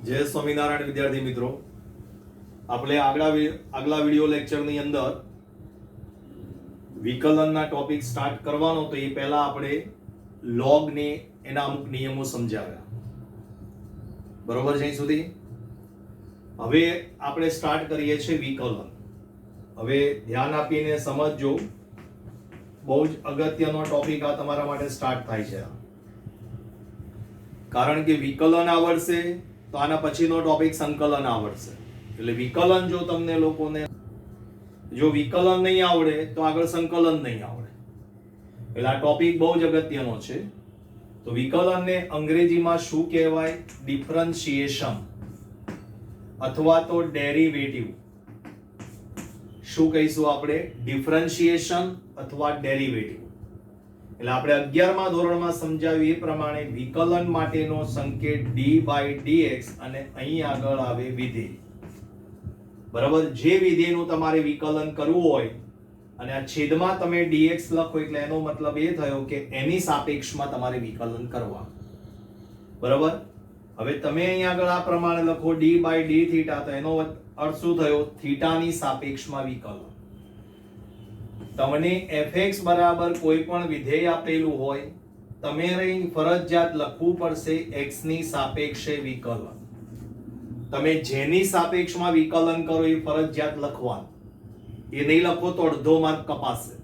જય સ્વામિનારાયણ વિદ્યાર્થી મિત્રો, આપણે આગલા વિડિયો લેક્ચરની અંદર વિકલનના ટોપિક સ્ટાર્ટ કરવાનો તો એ પહેલા આપણે લોગ ને એના અમુક નિયમો સમજાવ્યા. બરોબર છે અહીં સુધી? હવે આપણે સ્ટાર્ટ કરીએ છીએ વિકલન. હવે ધ્યાન આપીને સમજજો, બહુ જ અગત્યનો ટોપિક આ તમારા માટે સ્ટાર્ટ થાય છે. કારણ કે વિકલન આવડશે તો આના પછીનો ટોપિક સંકલન આવડશે. એટલે વિકલન જો તમને લોકોને જો વિકલન નહીં આવડે તો આગળ સંકલન નહીં આવડે. એટલે આ ટોપિક બહુ જ અગત્યનો છે. તો વિકલનને અંગ્રેજીમાં શું કહેવાય? ડિફરન્શિએશન અથવા તો ડેરિવેટિવ. શું કહીશું આપણે? ડિફરન્શિએશન અથવા ડેરિવેટિવ. એટલે આપણે 11મા ધોરણમાં સમજાવ્યું એ પ્રમાણે વિકલન માટેનો સંકેત d/dx અને અહીં આગળ આવે વિધેય. બરાબર? જે વિધેયનું તમારે વિકલન કરવું હોય અને આ છેદમાં તમે dx લખો એટલે એનો મતલબ એ થયો કે એની સાપેક્ષમાં તમારે વિકલન કરવા. બરાબર? હવે તમે અહીં આગળ આ પ્રમાણે લખો d/d θ, તો એનો અર્થ શું થયો? થીટાની સાપેક્ષમાં વિકલન. તમને fx બરાબર કોઈ પણ વિધેય આપેલું હોય, તમે ફરજિયાત લખવું પડશે x ની સાપેક્ષે વિકલન. તમે જેની સાપેક્ષમાં વિકલન કરો એ ફરજિયાત લખવાનું. એ નહીં લખો તો અડધો માર્ક કપાશે.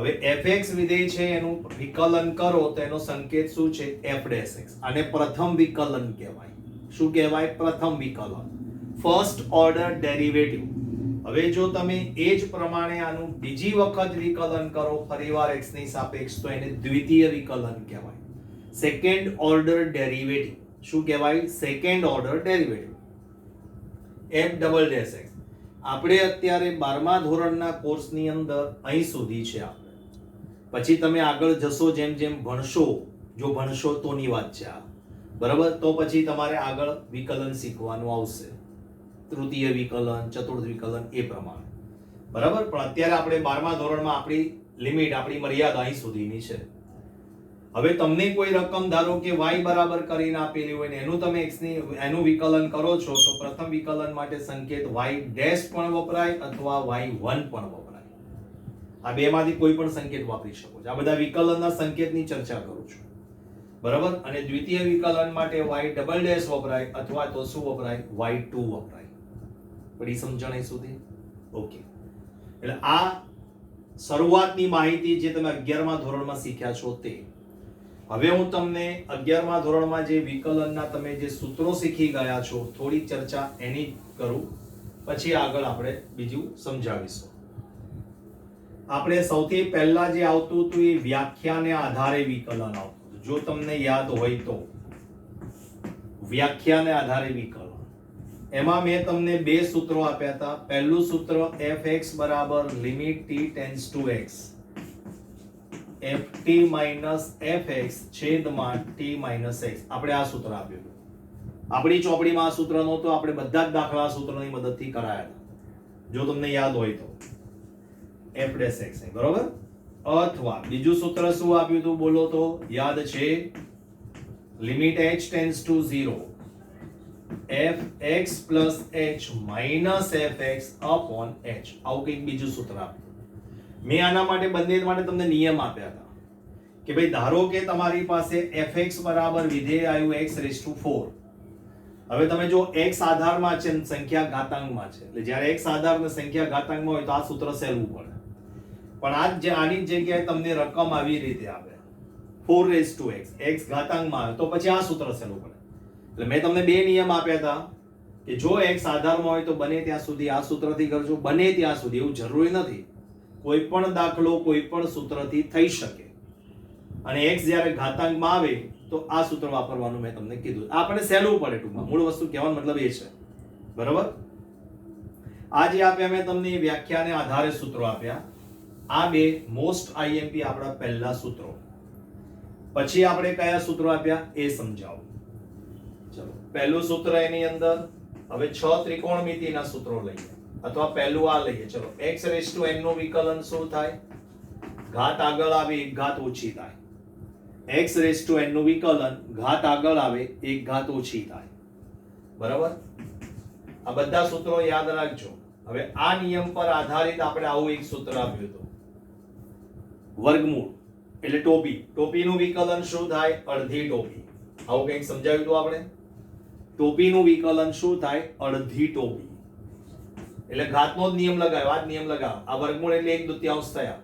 હવે fx વિધેય છે એનું વિકલન કરો તો એનો સંકેત શું છે? f'(x). આને પ્રથમ વિકલન કહેવાય. શું કહેવાય? પ્રથમ વિકલન, ફર્સ્ટ ઓર્ડર ડેરિવેટિવ. હવે જો તમે એ જ પ્રમાણે આનું બીજી વખત વિકલન કરો ફરીવાર x ની સાપેક્ષ, તો એને દ્વિતીય વિકલન કહેવાય, સેકન્ડ ઓર્ડર ડેરિવેટિવ. શું કહેવાય? Second order derivative, f'(x). આપણે અત્યારે 12મા ધોરણના કોર્સની અંદર અહીં સુધી છે. આપણે પછી તમે આગળ જશો, જેમ જેમ ભણશો, જો ભણશો તોની વાત છે આ. બરાબર? તો પછી તમારે આગળ વિકલન શીખવાનું આવશે, તૃતીય વિકલન, ચતુર્થ વિકલન, એ પ્રમાણે. બરાબર? પણ અત્યારે આપણે 12મા ધોરણમાં આપણી લિમિટ, આપણી મર્યાદા અહીં સુધીની છે. હવે તમને કોઈ રકમ ધારો કે y બરાબર કરીને આપેલી હોય ને એનું તમે x ની એનું વિકલન કરો છો, તો પ્રથમ વિકલન માટે સંકેત y' પણ વપરાય અથવા y1 પણ વપરાય. આ બેમાંથી કોઈ પણ સંકેત વાપરી શકો છો. આ બધા વિકલનના સંકેતની ચર્ચા કરું છું. બરાબર? અને દ્વિતીય વિકલન માટે y' વપરાય અથવા તો શું વપરાય? y2 વપરાય. પડી સમજણ અહીં સુધી? ઓકે. એટલે આ શરૂઆતની માહિતી જે તમે 11મા ધોરણમાં શીખ્યા છો તે. હવે હું તમને 11મા ધોરણમાં જે વિકલનના તમે જે સૂત્રો શીખી ગયા છો, થોડી ચર્ચા એની કરું, પછી આગળ આપણે બીજું સમજાવીશું. આપણે સૌથી પહેલા જે આવતું હતું એ વ્યાખ્યાને આધારે વિકલન આવતું. જો તમને યાદ હોય તો વ્યાખ્યાને આધારે વિકલન, એમાં મેં તમને બે સૂત્રો આપ્યા હતા. પહેલું સૂત્ર fx બરાબર limit t tends to x, ft minus fx છેદમાં t માઇનસ x. આપણે આ સૂત્ર આપ્યું. આપણી ચોપડીમાં આ સૂત્ર નહોતું, આપણે બધા જ દાખલા સૂત્રની મદદથી કરાયા હતા, જો તમને યાદ હોય તો. f'(x). બરોબર? અથવા બીજું સૂત્ર શું આપ્યું હતું બોલો તો? યાદ છે? Limit h tends to 0, fx plus h minus fx upon h. આવું કંઈક બીજું સૂત્ર આપ્યું. મેં આના માટે બંને માટે તમને નિયમ આપ્યા હતા કે ભાઈ ધારો કે તમારી પાસે fx બરાબર વિધેય આવ્યું x⁴. હવે તમે જો x આધારમાં છે ને સંખ્યા ઘાતાંકમાં છે, એટલે જ્યારે x આધાર ને સંખ્યા ઘાતાંકમાં હોય તો આ સૂત્ર સહેલું પડે. પણ આની જગ્યાએ તમને રકમ આવી રીતે આપે 4⁻x, x ઘાતાંકમાં આવે તો પછી આ સૂત્ર સહેલું પડે. એટલે મેં તમને બે નિયમ આપ્યા હતા કે જો x આધારમાં હોય તો બને ત્યાં સુધી આ સૂત્રથી કરજો, બને ત્યાં સુધી, એવું જરૂરી નથી. કોઈ પણ દાખલો કોઈ પણ સૂત્રથી થઈ શકે. અને x જ્યારે ઘાતાંકમાં આવે તો આ સૂત્ર વાપરવાનું મેં તમને કીધું. આપણે સહેલું પડે ટૂંકમાં, મૂળ વસ્તુ કહેવાનો મતલબ એ છે. બરાબર? આ જે આપ્યા મેં તમને વ્યાખ્યાને આધારે સૂત્રો આપ્યા. આ બે મોસ્ટ IMP આપણા પહેલા સૂત્રો. પછી આપણે કયા સૂત્રો આપ્યા એ સમજાવું. ચલો, પહેલું સૂત્ર એની અંદર હવે 6 ત્રિકોણમિતિના સૂત્રો લઈએ, અથવા પહેલું આ લઈએ. ચલો, x⁻n નું વિકલન શું થાય? ઘાત આગળ આવે એક ઘાત ઓછી થાય. x⁻n નું વિકલન ઘાત આગળ આવે એક ઘાત ઓછી થાય. બરાબર? આ બધા સૂત્રો યાદ રાખજો. હવે આ નિયમ પર આધારિત આપણે આવું એક સૂત્ર આપ્યું હતું, વર્ગમૂળ એટલે ટોપી. ટોપીનું વિકલન શું થાય? અડધી ટોપી. આવું કંઈક સમજાવ્યું હતું આપણે. ટોપીનું વિકલન શું થાય? અડધી ટોપી. એટલે ઘાતનો જ નિયમ લગાવ્યો. આ જ નિયમ લગાવ્યો. આ વર્ગમૂળ એટલે 1/2 થયા.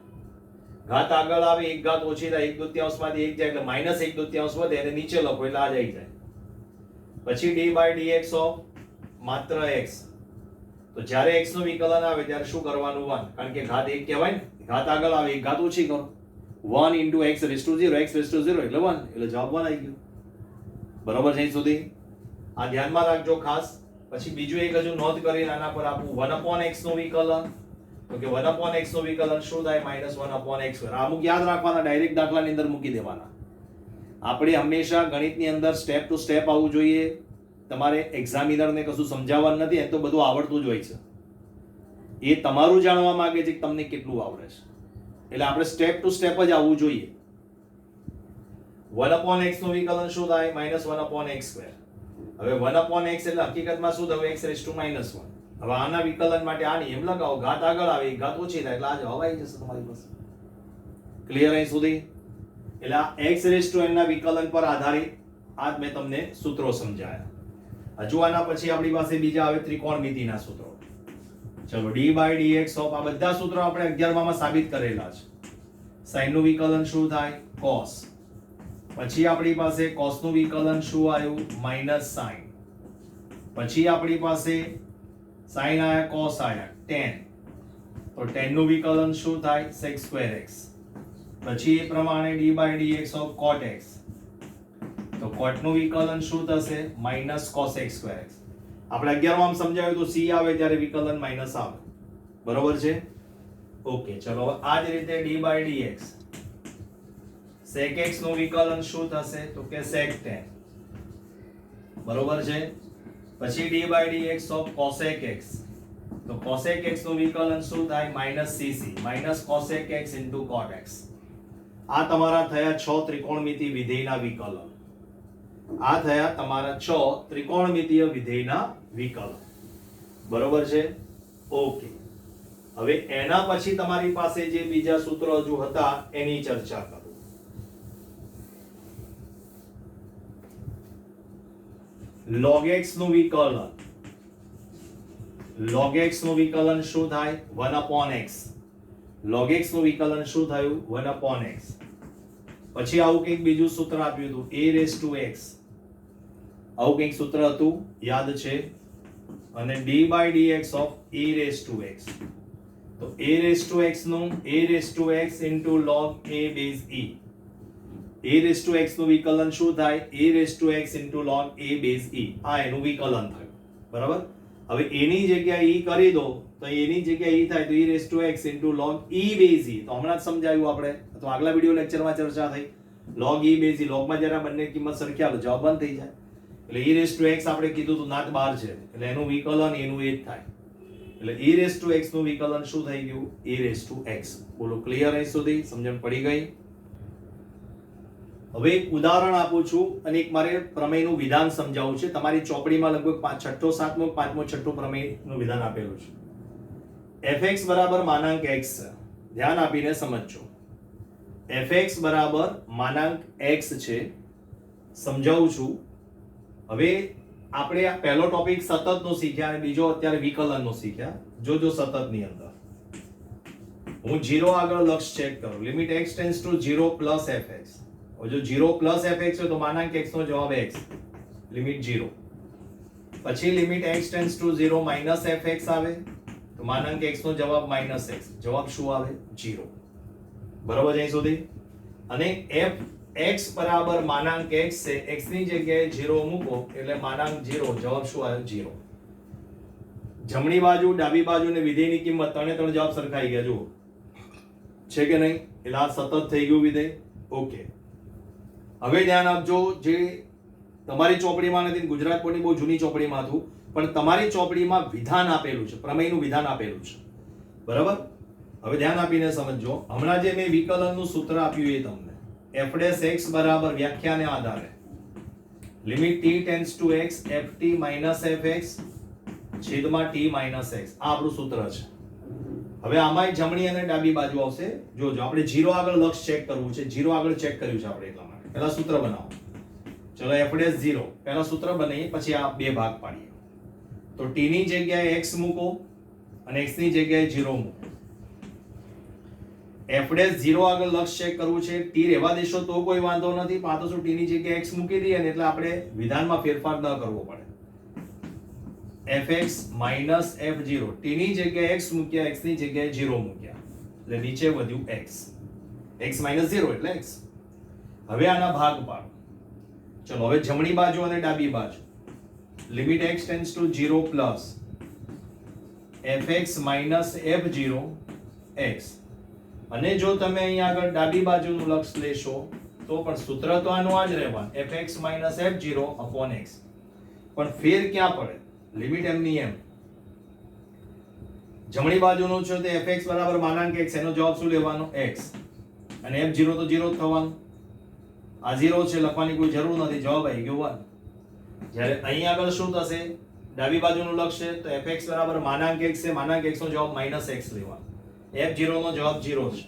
ઘાત આગળ આવે, એક ઘાત ઓછી થાય, 1/2 માંથી 1 જાય એટલે -1/2 વધે, અને નીચે લખો એટલે આ જાય જાય. પછી d/dx ઓફ માત્ર x. તો જ્યારે x નું વિકલન આવે ત્યારે શું કરવાનું? 1. કારણ કે ઘાત 1 કહેવાય ને. ઘાત આગળ આવે, એક ઘાત ઓછી કરો. 1 × x raised to 0, x raised to 0 એટલે 1, એટલે જવાબ 1 આવી ગયો. બરોબર છે અહીં સુધી? આ ધ્યાનમાં રાખજો ખાસ. પછી બીજું એક હજુ નોંધ કરીને આના પર આપું, 1/x નું વિકલન. તો કે 1/x નું વિકલન શું થાય? -1/x². આ અમુક યાદ રાખવાના, ડાયરેક્ટ દાખલાની અંદર મૂકી દેવાના. આપણે હંમેશા ગણિતની અંદર સ્ટેપ ટુ સ્ટેપ આવવું જોઈએ. તમારે એક્ઝામિનરને કશું સમજાવવાનું નથી, એ તો બધું આવડતું જ હોય છે. એ તમારું જાણવા માંગે છે કે તમને કેટલું આવડે છે. એટલે આપણે સ્ટેપ ટુ સ્ટેપ જ આવવું જોઈએ. 1/x નું વિકલન શું થાય? -1/x². હવે 1/x એટલે હકીકતમાં શું થયું? x raised to -1. હવે આના વિકલન માટે આ નિયમ લગાવો. ઘાત આગળ આવે, એક ઘાત ઓછી થાય એટલે આ જવાબ આવી જશે તમારી પાસે. ક્લિયર અહીં સુધી? એટલે આ x raised to n ના વિકલન પર આધારિત આજ મેં તમને સૂત્રો સમજાયા. હજુ આના પછી આપણી પાસે બીજા આવે ત્રિકોણમિતિના સૂત્રો. ચલો d/dx ઓફ, આ બધા સૂત્રો આપણે 11 માં સાબિત કરેલા છે. sin નું વિકલન શું થાય? cos. પછી આપણી પાસે cos નું વિકલન શું આવ્યું? -sin. પછી આપણી પાસે sin આયા, cos આયા, tan. તો tan નું વિકલન શું થાય? sec²x. પછી એ પ્રમાણે d/dx ઓફ cot x. તો cot નું વિકલન શું થશે? -cosx²x. આપણે 11 માં સમજાવ્યું તો c આવે ત્યારે વિકલન માઈનસ આવે. બરોબર છે? ઓકે, ચલો હવે આ જ રીતે d/dx sec x નું વિકલન શું થશે? તો કે sec tan. બરોબર છે? પછી d/dx ઓફ cosec x. તો cosec x નું વિકલન શું થાય? -cc, -cosec x * cot x. આ તમારા થયા 6 ત્રિકોણમિતિ વિધેયના વિકલન. આ થયા તમારા 6 ત્રિકોણમિતિય વિધેયના વિકલન. બરોબર છે? ઓકે. હવે એના પછી તમારી પાસે જે બીજા સૂત્રો હજુ હતા એની ચર્ચા કરો. log x નું વિકલન. log x નું વિકલન શું થાય? 1/x. log x નું વિકલન શું થયું? 1/x. પછી આવું કંઈક બીજું સૂત્ર આપ્યું હતું, a raised to x. આવું કંઈક સૂત્ર હતું, યાદ છે? અને d/dx of a raised to x. તો a raised to x નું a raised to x into log a base e. a raised to x નું વિકલન શું થાય? a raised to x into log a base e. આ એનું વિકલન થયું. બરાબર? હવે એની જગ્યાએ e કરી દો તો એની જગ્યાએ e થાય તો e raised to x into log e base e. તો હમણાં જ સમજાવ્યું આપણે, તો આગલા વિડિયો લેક્ચરમાં ચર્ચા થઈ. log e base e, log માં જરા બંને કિંમત સરખી આવે જવાબ બંધ થઈ જાય. એટલે e raised to x આપણે કીધું તો નાત 12 છે એટલે એનું વિકલન એનું એ જ થાય. એટલે e raised to x નું વિકલન શું થઈ ગયું? e raised to x. બોલો ક્લિયર અહીં સુધી? સમજણ પડી ગઈ? હવે એક ઉદાહરણ આપું છું અને એક મારે પ્રમેયનું વિધાન સમજાવવું છે. તમારી ચોપડીમાં લગભગ 6ઠ્ઠો 7મો 5મો 6ઠ્ઠો પ્રમેયનું વિધાન આપેલું છે. fx બરાબર માનાંક x છે. ધ્યાન આપીને સમજજો. fx બરાબર માનાંક x છે. સમજાવું છું. હવે આપણે આ પહેલો ટોપિક સતતનો શીખ્યા અને બીજો અત્યારે વિકલનનો શીખ્યા. જોજો સતતની અંદર હું 0 આગળ લક્ષ ચેક કરું. Limit x tends to 0 plus fx. જો 0 પ્લસ fx હોય તો માનાંક x નો જવાબ x, લિમિટ 0. પછી limit x tends to 0 minus fx આવે તો માનાંક x નો જવાબ માઇનસ x. જવાબ શું આવે? 0. બરાબર છે અહીં સુધી? અને x બરાબર માનાંક x છે, x ની જગ્યાએ 0 મૂકો એટલે માનાંક 0, જવાબ શું આવ્યો? 0. જમણી બાજુ ડાબી બાજુ ને વિધેયની કિંમત ત્રણે જવાબ સરખાઈ ગયા. જુઓ છે કે નહીં? એટલે આ સતત થઈ ગયું વિધેય. ઓકે, હવે ધ્યાન આપજો. જે તમારી ચોપડીમાં નથી, ગુજરાત બોર્ડની બહુ જૂની ચોપડીમાં હતું, પણ તમારી ચોપડીમાં વિધાન આપેલું છે, પ્રમેયનું વિધાન આપેલું છે. બરાબર? હવે ધ્યાન આપીને સમજો. હમણાં જે મેં વિકલનનું સૂત્ર આપ્યું એ તમને f' x બરાબર વ્યાખ્યાને આધારે limit t tends to x ft minus fx છેદમાં t માઇનસ x આ આપણું સૂત્ર છે. હવે આમાં જમણી અને ડાબી બાજુ આવશે. જોજો આપણે 0 આગળ લક્ષ ચેક કરવું છે. 0 આગળ ચેક કર્યું છે આપણે એટલા માટે. પહેલા સૂત્ર બનાવો. ચલો f' 0 પહેલા સૂત્ર બનાવીએ પછી આ બે ભાગ પાડીએ. તો t ની જગ્યાએ x મૂકો અને x ની જગ્યાએ 0 મૂકો. f' 0 આગળ લક્ષ ચેક કરવું છે. t રહેવા દેશો તો કોઈ વાંધો નથી. પણ આ તો શું t ની જગ્યાએ x મૂકી દઈએ ને એટલે આપણે વિધાનમાં ફેરફાર ન કરવો પડે. fx માઇનસ f0 t ની જગ્યાએ x મૂક્યા x ની જગ્યાએ 0 મૂક્યા એટલે નીચે વધ્યું x. x માઇનસ 0 એટલે x. હવે આના ભાગ પાડો. ચલો હવે જમણી બાજુ અને ડાબી બાજુ. Limit x tends to 0 plus fx minus f0 x. અને જો તમે અહીંયા આગળ ડાબી બાજુનું લક્ષ લેશો તો પણ સૂત્ર તો આનું આ જ રહેવાનું fx minus f0 upon x. પણ ફેર ક્યાં પડે? લિમિટ m ની m. જમણી બાજુનું છે તે fx બરાબર માનાંક x એનો જવાબ શું લેવાનો? x. અને f0 તો 0 જ થવાનું. આ 0 છે લખવાની કોઈ જરૂર નથી. જવાબ આવી ગયો 1. જ્યારે અહીં આગળ શું થશે? ડાબી બાજુનું લક્ષ છે તો fx બરાબર માનાંક x છે. માનાંક x નો જવાબ માઈનસ x લેવાનો. f0 નો જવાબ 0 છે.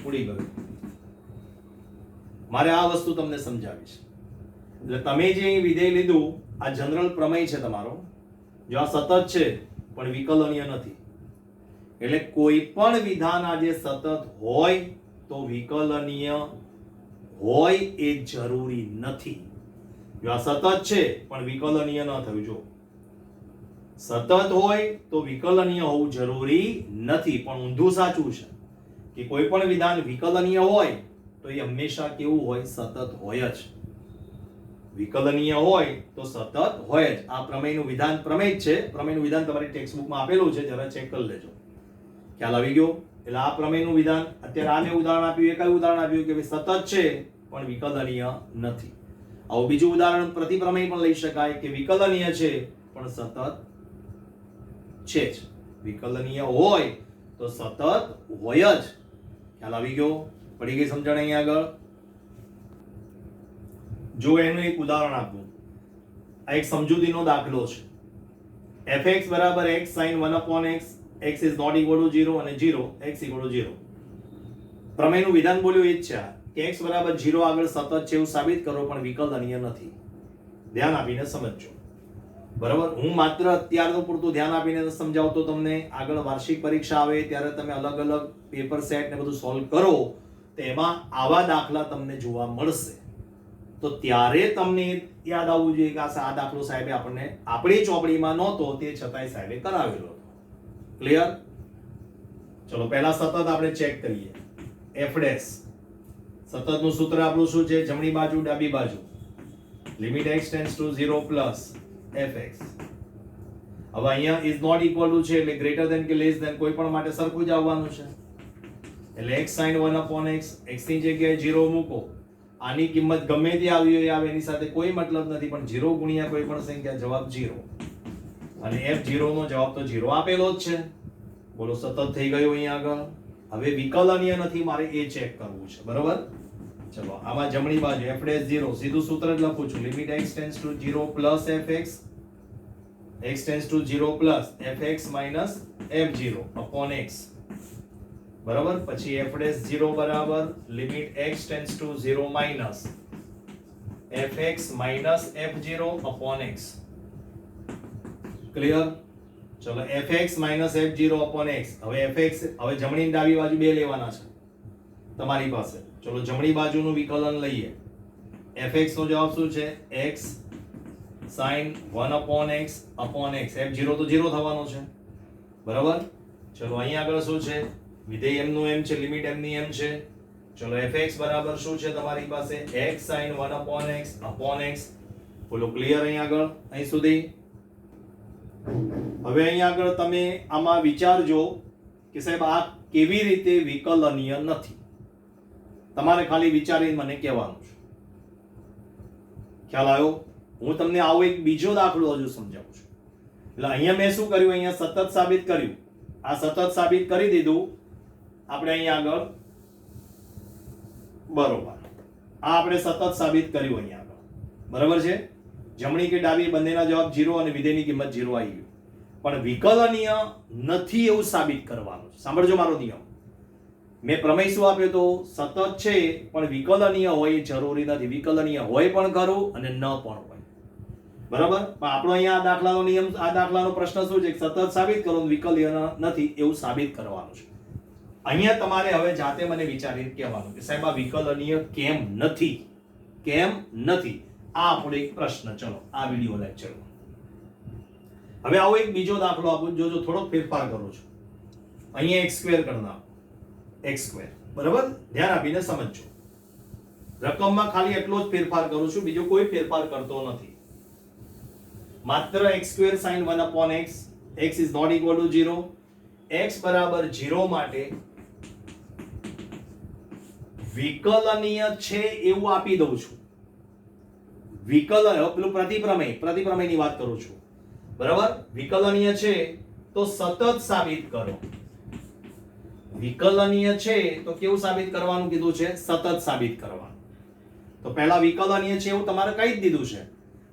ઉડી ગયું. મારે આ વસ્તુ તમને સમજાવી છે. એટલે તમે જે અહીં વિધેય લીધું આ જનરલ પ્રમેય છે તમારો. જો આ સતત છે પણ વિકલનીય નથી. એટલે કોઈ પણ વિધાન આજે સતત હોય તો વિકલનીય હોય એ જરૂરી નથી. જો આ સતત છે પણ વિકલનીય ન થયું. જો સતત હોય તો વિકલનીય હોવું જરૂરી નથી. પણ ઊંધું સાચું છે કે કોઈ પણ વિધાન વિકલનીય હોય તો એ હંમેશા કેવું હોય? સતત હોય જ. વિકલનીય હોય તો સતત હોય જ. આ પ્રમેયનું વિધાન પ્રમેય છે. પ્રમેયનું વિધાન તમારી ટેક્સ્ટ બુકમાં આપેલું છે. જરા ચેક કરી લેજો. ખ્યાલ આવી ગયો? એટલે આ પ્રમેયનું વિધાન અત્યારે આને ઉદાહરણ આપ્યું. એ કયું ઉદાહરણ આપ્યું? કે સતત છે પણ વિકલનીય નથી. આવું બીજું ઉદાહરણ પ્રતિપ્રમેય પણ લઈ શકાય કે વિકલનીય છે પણ સતત છે જ. વિકલનીય હોય તો સતત હોય જ. ખ્યાલ આવી ગયો? પડી ગઈ સમજણ? અહીં આગળ જો એનું એક ઉદાહરણ આપું. આ એક સમજૂતીનો દાખલો છે. fx બરાબર x sin 1 upon x x is not equal to 0 અને 0 x equal to 0. પ્રમેયનું વિધાન બોલ્યું એ જ છે કે x બરાબર 0 આગળ સતત છે એવું સાબિત કરો પણ વિકલનીય નથી. ધ્યાન આપીને સમજજો. બરાબર? હું માત્ર અત્યારનું પૂરતું ધ્યાન આપીને સમજાવતો તમને. આગળ વાર્ષિક પરીક્ષા આવે ત્યારે તમે અલગ અલગ પેપર સેટ ને બધું સોલ્વ કરો તો એમાં આવા દાખલા તમને જોવા મળશે. તો ત્યારે તમને યાદ આવવું જોઈએ કે આ દાખલો સાહેબે આપણને આપણી ચોપડીમાં નહોતો તે છતાંય સાહેબે કરાવેલો હતો. ક્લિયર? ચલો પહેલા સતત આપણે ચેક કરીએ. f' સતતનું સૂત્ર આપણું શું છે? જમણી બાજુ ડાબી બાજુ. Limit x tends to 0 plus fx. હવે અહીંયા ઇઝ નોટ ઇક્વલ ટુ છે એટલે ગ્રેટર ધેન કે લેસ ધેન કોઈ પણ માટે સરખું જ આવવાનું છે. એટલે x sin 1 upon x x ની જગ્યાએ 0 મૂકો. આની કિંમત ગમે તે આવી હોય આવે એની સાથે કોઈ મતલબ નથી. પણ 0 ગુણ્યા કોઈ પણ સંખ્યા જવાબ 0. અને f0 નો જવાબ તો 0 આપેલો જ છે. બોલો સતત થઈ ગયું અહીંયા આગળ. હવે વિકલનીય નથી મારે એ ચેક કરવું છે. બરોબર? ચલો આમાં જમણી બાજુ f' 0 સીધું સૂત્ર જ લખું છું. Limit x tends to 0 plus fx x tends to 0 plus fx minus f0 upon x. બરાબર? પછી f' 0 બરાબર limit x tends to 0 minus fx minus f0 upon x. Clear? ચલો fx minus f0 upon x. હવે fx હવે જમણી ડાબી બાજુ બે લેવાના છે તમારી પાસે. ચલો જમણી બાજુનું વિકલન લઈએ. fx નો જવાબ શું છે? x sin 1 upon x upon x. f0 તો 0 થવાનો છે. બરાબર? ચલો અહીં આગળ શું છે? વિધેય m નું m છે. લિમિટ m ની m છે. ચલો fx બરાબર શું છે તમારી પાસે? x sin 1 upon x upon x. બોલો ક્લિયર અહીં આગળ? અહીં સુધી? હવે અહીં આગળ તમે આમાં વિચારજો કે સાહેબ આ કેવી રીતે વિકલનીય નથી. તમારે ખાલી વિચારીને મને કહેવાનું છે. ખ્યાલ આવ્યો? હું તમને આવો એક બીજો દાખલો હજુ સમજાવું છું. એટલે અહીંયા મેં શું કર્યું? અહીંયા સતત સાબિત કર્યું. આ સતત સાબિત કરી દીધું આપણે અહીંયા આગળ. બરોબર? આ આપણે સતત સાબિત કર્યું અહીંયા આગળ. બરાબર છે? જમણી કે ડાબી બંનેના જવાબ 0 અને વિધેયની કિંમત 0 આવી ગયું. પણ વિકલનીય નથી એવું સાબિત કરવાનું છે. સાંભળજો મારો નિયમ. મેં પ્રમેય શું આપ્યો તો સતત છે પણ વિકલનીય હોય એ જરૂરી નથી. વિકલનીય હોય પણ ખરું અને ન પણ હોય. બરાબર? પણ આપણો અહીંયા આ દાખલાનો નિયમ, આ દાખલાનો પ્રશ્ન શું છે કે સતત સાબિત કરો, વિકલનીય નથી એવું સાબિત કરવાનું છે. અહીંયા તમારે હવે જાતે મને વિચારીને કહેવાનું કે સાહેબ આ વિકલનીય કેમ નથી, કેમ નથી. આ આપણો એક પ્રશ્ન. ચલો આ વિડિયો લેક્ચરમાં હવે આવો એક બીજો દાખલો આપું. જો થોડોક ફેરફાર કરું છું. અહીંયા x સ્ક્વેર કરી નાખો, x સ્ક્વેર. બરાબર? ધ્યાન આપીને સમજજો. રકમમાં ખાલી એટલો જ ફેરફાર કરું છું, બીજો કોઈ ફેરફાર કરતો નથી. માત્ર x square sin 1 upon x, x is not equal to 0. x બરાબર 0 માટે વિકલનીય છે એવું આપી દઉં છું. પેલું પ્રતિપ્રમેયની વાત કરું છું. બરાબર? વિકલનીય છે તો સતત સાબિત કરો. વિકલનીય છે તો કેવું સાબિત કરવાનું કીધું છે? સતત સાબિત કરવાનું. તો પહેલા વિકલનીય છે એવું તમારે કહી જ દીધું છે.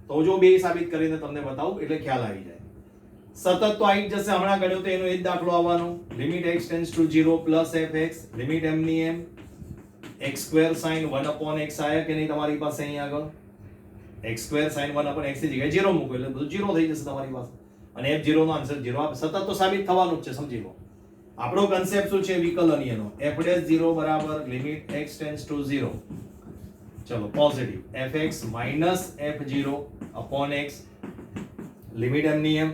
તો જો બે સાબિત કરીને તમને બતાવું એટલે ખ્યાલ આવી જાય. સતત તો આવી જ જશે. હમણાં ગણ્યો તો એનો એ જ દાખલો આવવાનો. Limit x tends to 0 plus fx limit m ની m x square sin 1 upon x આયા કે નહીં તમારી પાસે અહીં આગળ? x square sin 1 upon x ની જગ્યાએ 0 મૂકો એટલે બધું 0 થઈ જશે તમારી પાસે. અને f0 નો આન્સર 0 આપે. સતત તો સાબિત થવાનું જ છે, સમજી લો. આપણો કન્સેપ્ટ શું છે વિકલનીયનો? f'0 બરાબર લિમિટ x ટેન્ડ્સ ટુ 0. ચલો positive fx minus f0 upon x limit m ની m.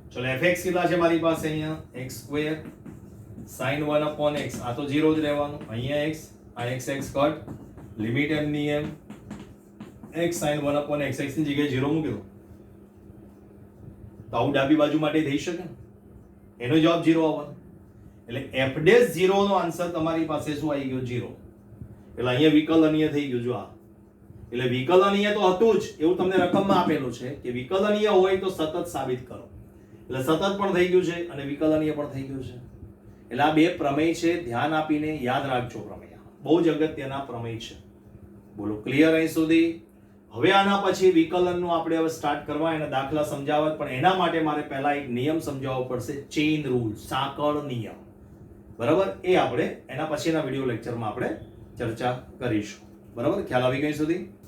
ચલો fx કેટલા છે મારી પાસે અહીંયા? x square sin 1 upon x. આ તો 0 જ રહેવાનું. અહીંયા x, આ x કટ લિમિટ m ની m x sin 1 upon x, x ની જગ્યાએ 0 મૂકી દો. તો આવું ડાબી બાજુ માટે થઈ શકે ને? એનો જવાબ 0 આવવાનો. એટલે f'0 નો આન્સર તમારી પાસે શું આવી ગયો? 0. એટલે અહીંયા વિકલનીય થઈ ગયું. જો આ એટલે વિકલનીય તો હતું જ એવું તમને રકમમાં આપેલું છે કે વિકલનીય હોય તો સતત સાબિત કરો. એટલે સતત પણ થઈ ગયું છે અને વિકલનીય પણ થઈ ગયું છે. એટલે આ બે પ્રમેય છે. ધ્યાન આપીને યાદ રાખજો. પ્રમેય બહુ જ અગત્યના પ્રમેય છે. બોલો ક્લિયર અહીં સુધી? હવે આના પછી વિકલનનું આપણે હવે સ્ટાર્ટ કરવા, એના દાખલા સમજાવવા. પણ એના માટે મારે પહેલા એક નિયમ સમજાવવો પડશે. ચેઇન રૂલ, સાંકળ નિયમ. બરાબર? એ આપણે એના પછીના વિડિયો લેક્ચરમાં આપણે ચર્ચા કરીશું. બરાબર? ખ્યાલ આવી ગયો સુધી?